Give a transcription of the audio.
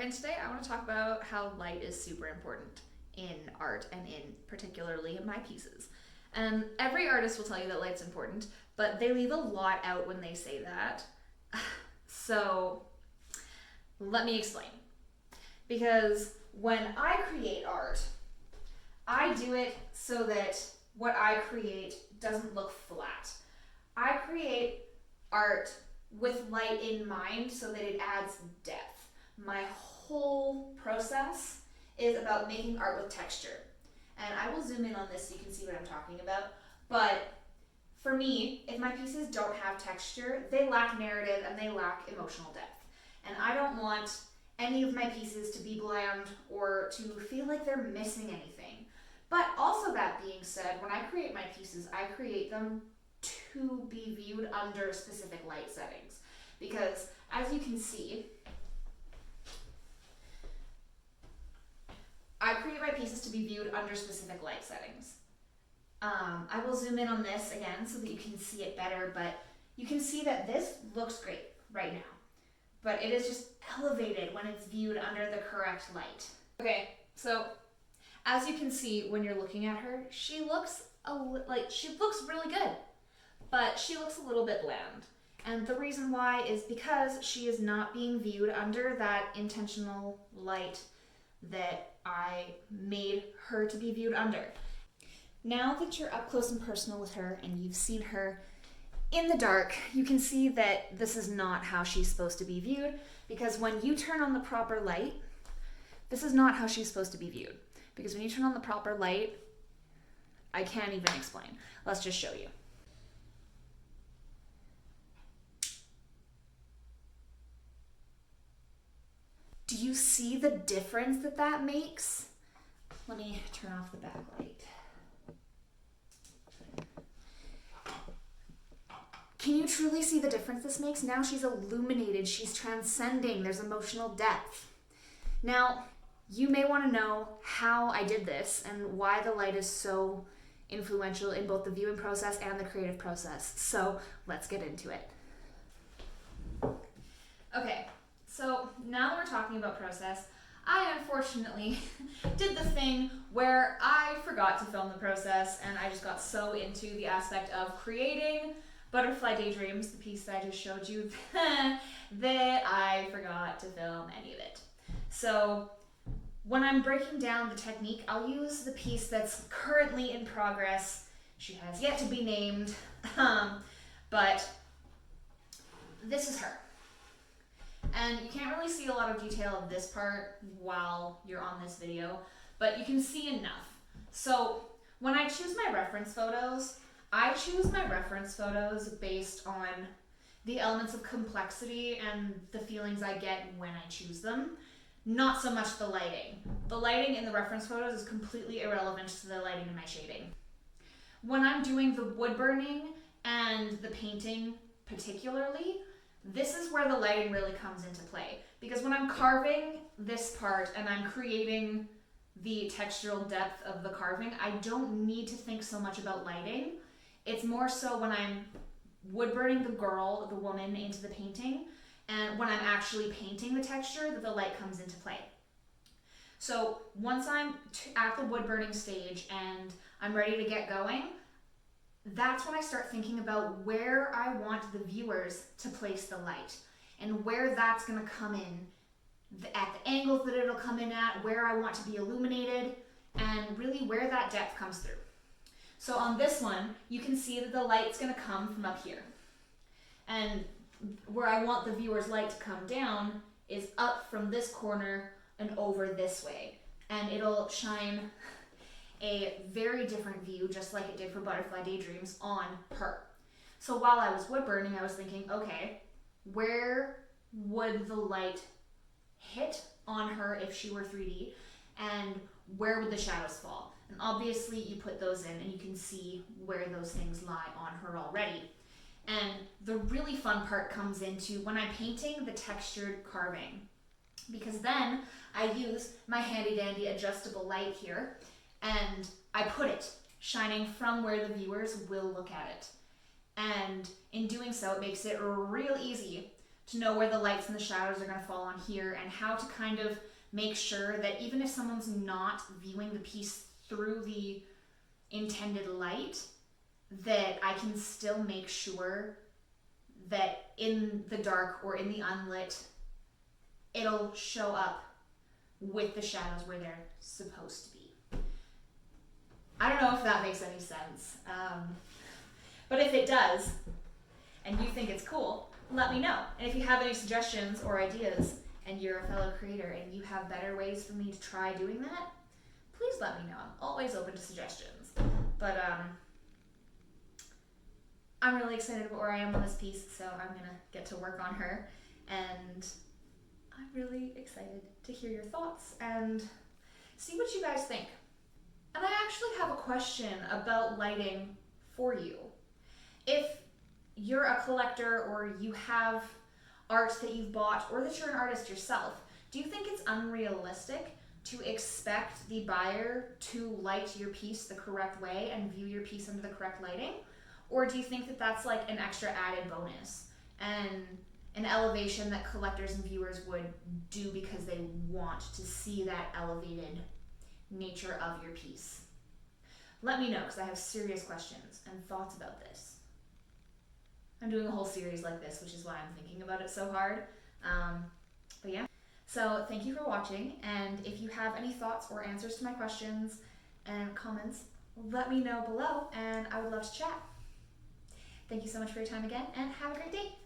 and today I want to talk about how light is super important in art and in particularly in my pieces. And every artist will tell you that light's important, but they leave a lot out when they say that. So let me explain. Because when I create art, I do it so that what I create doesn't look flat. I create art with light in mind so that it adds depth. My whole process is about making art with texture. And I will zoom in on this so you can see what I'm talking about. But for me, if my pieces don't have texture, they lack narrative and they lack emotional depth. And I don't want any of my pieces to be bland or to feel like they're missing anything. But also, that being said, when I create my pieces, I create them to be viewed under specific light settings. Because as you can see, I create my pieces to be viewed under specific light settings. I will zoom in on this again so that you can see it better, but you can see that this looks great right now. But it is just elevated when it's viewed under the correct light. Okay, so as you can see when you're looking at her, she looks really good, but she looks a little bit bland. And the reason why is because she is not being viewed under that intentional light that I made her to be viewed under. Now that you're up close and personal with her and you've seen her in the dark, you can see that this is not how she's supposed to be viewed, because when you turn on the proper light, this is not how she's supposed to be viewed. Because when you turn on the proper light, I can't even explain. Let's just show you. Do you see the difference that makes? Let me turn off the backlight. Can you truly see the difference this makes? Now she's illuminated, she's transcending, there's emotional depth. Now, you may want to know how I did this and why the light is so influential in both the viewing process and the creative process. So let's get into it. Okay, so now that we're talking about process, I unfortunately did the thing where I forgot to film the process and I just got so into the aspect of creating Butterfly Daydreams, the piece that I just showed you, that I forgot to film any of it. So when I'm breaking down the technique, I'll use the piece that's currently in progress. She has yet to be named, but this is her. And you can't really see a lot of detail of this part while you're on this video, but you can see enough. So when I choose my reference photos, I choose my reference photos based on the elements of complexity and the feelings I get when I choose them, not so much the lighting. The lighting in the reference photos is completely irrelevant to the lighting in my shading. When I'm doing the wood burning and the painting particularly, this is where the lighting really comes into play. Because when I'm carving this part and I'm creating the textural depth of the carving, I don't need to think so much about lighting. It's more so when I'm wood burning the girl, the woman, into the painting, and when I'm actually painting the texture that the light comes into play. So once I'm at the wood burning stage and I'm ready to get going, that's when I start thinking about where I want the viewers to place the light and where that's going to come in, at the angles that it'll come in at, where I want to be illuminated, and really where that depth comes through. So on this one, you can see that the light's going to come from up here. And where I want the viewer's light to come down is up from this corner and over this way. And it'll shine a very different view, just like it did for Butterfly Daydreams, on her. So while I was wood burning, I was thinking, okay, where would the light hit on her if she were 3D? And where would the shadows fall? And obviously you put those in and you can see where those things lie on her already. And the really fun part comes into when I'm painting the textured carving, because then I use my handy dandy adjustable light here and I put it shining from where the viewers will look at it. And in doing so, it makes it real easy to know where the lights and the shadows are going to fall on here, and how to kind of make sure that even if someone's not viewing the piece through the intended light, that I can still make sure that in the dark or in the unlit, it'll show up with the shadows where they're supposed to be. I don't know if that makes any sense, but if it does, and you think it's cool, let me know. And if you have any suggestions or ideas, and you're a fellow creator and you have better ways for me to try doing that, please let me know. I'm always open to suggestions. But I'm really excited about where I am on this piece, so I'm gonna get to work on her, and I'm really excited to hear your thoughts and see what you guys think. And I actually have a question about lighting for you. If you're a collector, or you have art that you've bought, or that you're an artist yourself, do you think it's unrealistic to expect the buyer to light your piece the correct way and view your piece under the correct lighting? Or do you think that that's like an extra added bonus and an elevation that collectors and viewers would do because they want to see that elevated nature of your piece? Let me know, because I have serious questions and thoughts about this. I'm doing a whole series like this, which is why I'm thinking about it so hard. But yeah. So thank you for watching, and if you have any thoughts or answers to my questions and comments, let me know below, and I would love to chat. Thank you so much for your time again, and have a great day.